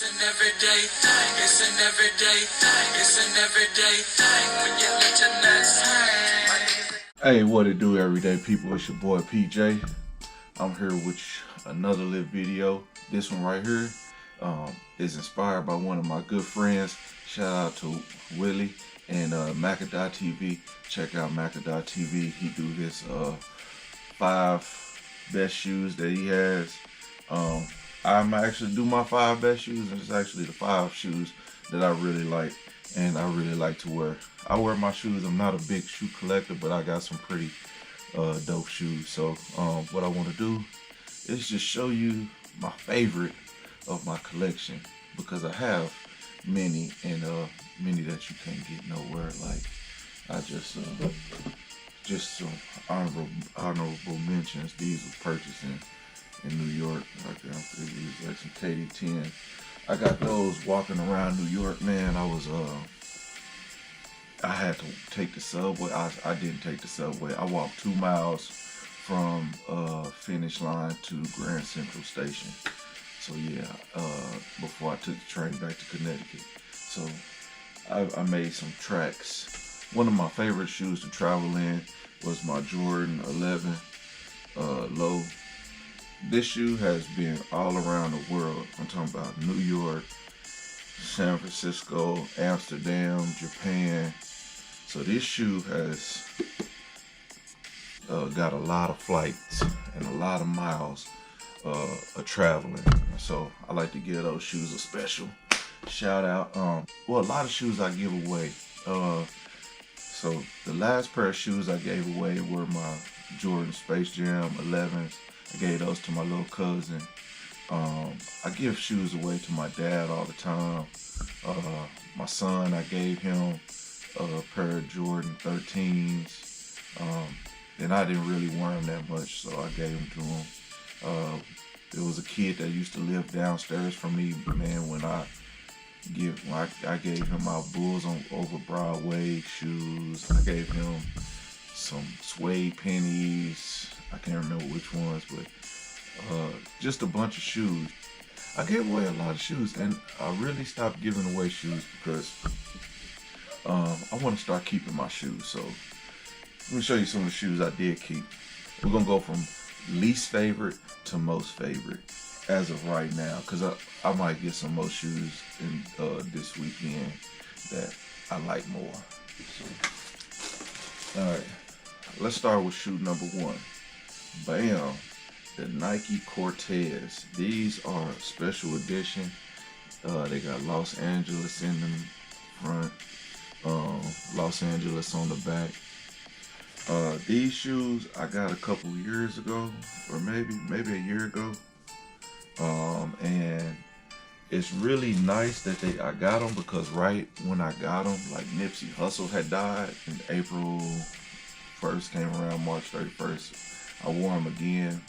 It's an everyday thing. It's an everyday thing. It's an everyday thing when you let your nuts hang. Hey, what it do, everyday people? It's your boy PJ. I'm here with another little video. This one right here is inspired by one of my good friends. Shout out to Willie and Macadot TV. Check out Macadot TV. He do his 5 best shoes that he has. I'm actually do my 5 best shoes, and it's actually the 5 shoes that I really like and I really like to wear. I wear my shoes. I'm not a big shoe collector, but I got some pretty dope shoes. So what I want to do is just show you my favorite of my collection, because I have many, and many that you can't get nowhere. Like, I just some honorable mentions. These were purchased in New York. These like some KD10. I got those walking around New York, man. I had to take the subway. I didn't take the subway. I walked 2 miles from Finish Line to Grand Central Station. So yeah, before I took the train back to Connecticut. So I made some tracks. One of my favorite shoes to travel in was my Jordan 11 low. This shoe has been all around the world. I'm talking about New York, San Francisco, Amsterdam, Japan. So this shoe has got a lot of flights and a lot of miles of traveling. So I like to give those shoes a special shout out. Well, a lot of shoes I give away. So the last pair of shoes I gave away were my Jordan Space Jam 11s. I gave those to my little cousin. I give shoes away to my dad all the time. My son, I gave him a pair of Jordan 13s. And I didn't really wear them that much, so I gave them to him. There was a kid that used to live downstairs from me, man, when I gave him my Bulls on over Broadway shoes. I gave him some suede pennies. I can't remember which ones, but just a bunch of shoes. I gave away a lot of shoes, and I really stopped giving away shoes because I want to start keeping my shoes. So let me show you some of the shoes I did keep. We're gonna go from least favorite to most favorite as of right now, because I might get some more shoes in this weekend that I like more. So, all right, let's start with shoe number 1. Bam, the Nike Cortez. These are special edition. They got Los Angeles in the front, Los Angeles on the back. These shoes I got a couple years ago, or maybe a year ago. And it's really nice that I got them, because right when I got them, like Nipsey Hussle had died, and April 1st came around, March 31st. I wore them again,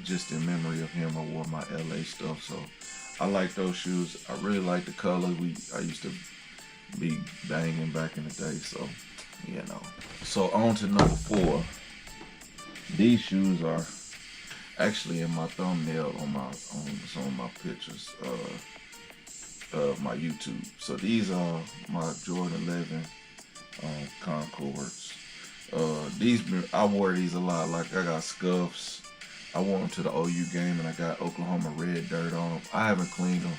just in memory of him. I wore my LA stuff, so I like those shoes. I really like the color. I used to be banging back in the day, so you know. So on to number 4. These shoes are actually in my thumbnail on some of my pictures of my YouTube. So these are my Jordan 11 Concords. I wore these a lot. Like, I got scuffs. I wore them to the OU game, and I got Oklahoma red dirt on them. I haven't cleaned them.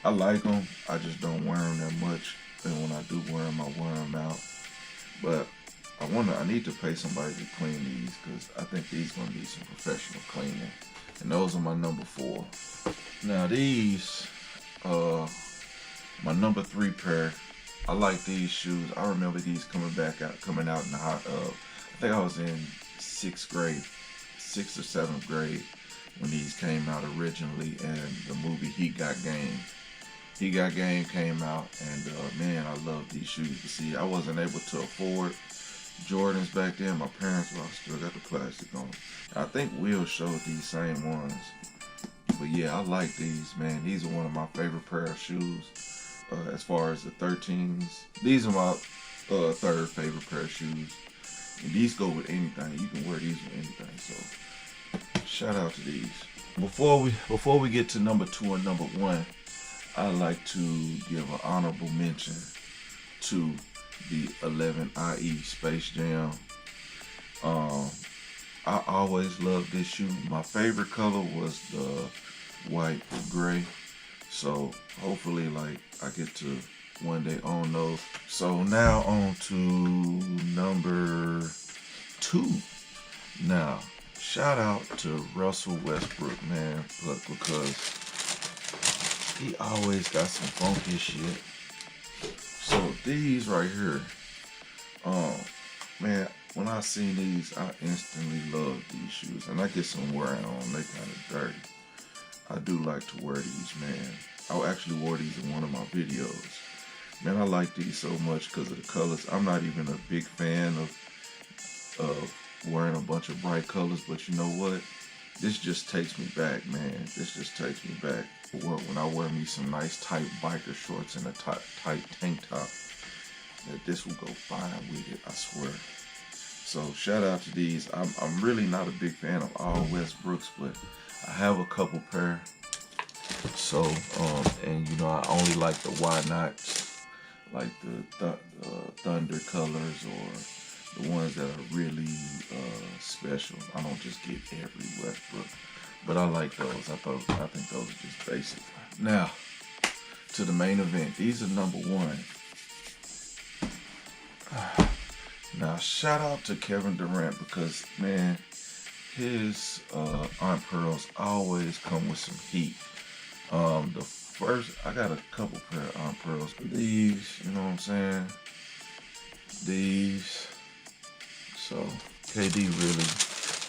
I like them. I just don't wear them that much. And when I do wear them, I wear them out. But I need to pay somebody to clean these, because I think these gonna need some professional cleaning. And those are my number 4. Now these, my number 3 pair. I like these shoes. I remember these coming out in the I think I was in 6th or 7th grade when these came out originally, and the movie Heat Got Game. Heat Got Game came out, and man, I love these shoes. You see, I wasn't able to afford Jordans back then. My parents, well, still got the plastic on them. I think Will showed these same ones. But yeah, I like these, man. These are one of my favorite pair of shoes. As far as the 13s, these are my 3rd favorite pair of shoes. And these go with anything. You can wear these with anything. So shout out to these. Before we get to number 2 and number 1, I like to give an honorable mention to the 11 IE Space Jam. I always loved this shoe. My favorite color was the white with gray. So hopefully, like, I get to one day own those. So now on to number 2. Now, shout out to Russell Westbrook, man, because he always got some funky shit. So these right here, man, when I seen these, I instantly love these shoes, and I get some wearing on. They kind of dirty. I do like to wear these, man. I actually wore these in one of my videos. Man, I like these so much because of the colors. I'm not even a big fan of wearing a bunch of bright colors, but you know what? This just takes me back, man. This just takes me back. When I wear me some nice tight biker shorts and a tight tank top, that this will go fine with it, I swear. So shout out to these. I'm really not a big fan of all Westbrooks, but I have a couple pair. So and you know, I only like the why nots, like the thunder colors, or the ones that are really special. I don't just get every Westbrook, but I like those. I think those are just basic. Now to the main event. These are number 1. Now, shout out to Kevin Durant because, man, his Aunt Pearls always come with some heat. I got a couple pair of Aunt Pearls. These, you know what I'm saying? These. So, KD really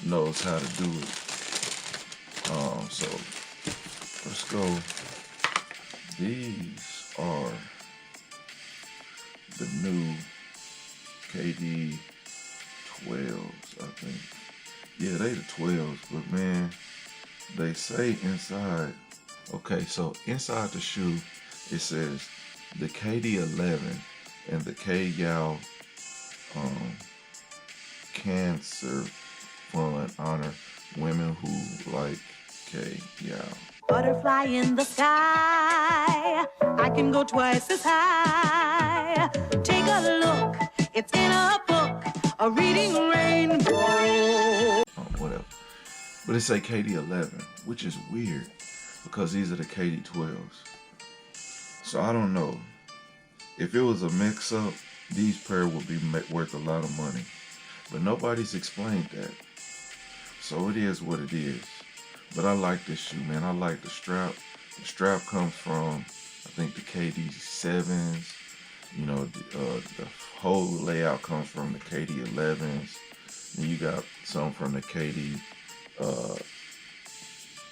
knows how to do it. So, let's go. These are the new KD 12s, I think. Yeah, they the 12s, but man, they say inside. Okay, so inside the shoe, it says the KD 11 and the K Yao Cancer Fund honor women who like K Yao. Butterfly in the sky, I can go twice as high. Take a look, it's in a book, a reading rainbow. Whatever. But it say KD 11, which is weird because these are the KD 12s. So I don't know. If it was a mix-up, these pair would be worth a lot of money. But nobody's explained that. So it is what it is. But I like this shoe, man. I like the strap. The strap comes from, I think, the KD 7s. You know, the whole layout comes from the KD 11s. And you got some from the KD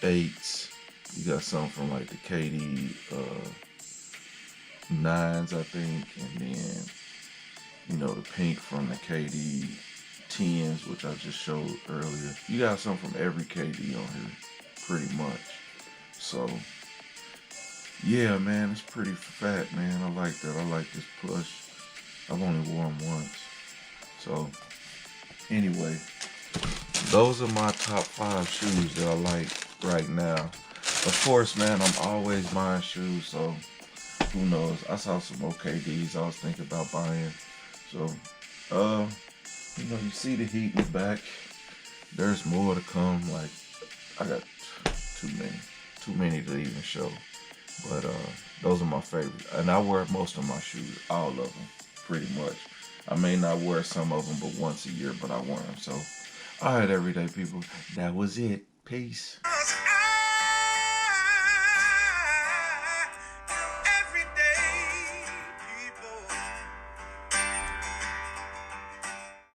8s. You got some from like the KD 9s, I think. And then, you know, the pink from the KD 10s, which I just showed earlier. You got some from every KD on here, pretty much. So, yeah, man, it's pretty fat, man. I like that. I like this plush. I've only worn them once. So, anyway, those are my top 5 shoes that I like right now. Of course, man, I'm always buying shoes, so who knows? I saw some OKDs I was thinking about buying. So, you know, you see the heat is back. There's more to come. Like, I got too many to even show. But those are my favorite. And I wear most of my shoes, all of them, pretty much. I may not wear some of them, but once a year, but I wear them. So, all right, everyday people, that was it. Peace.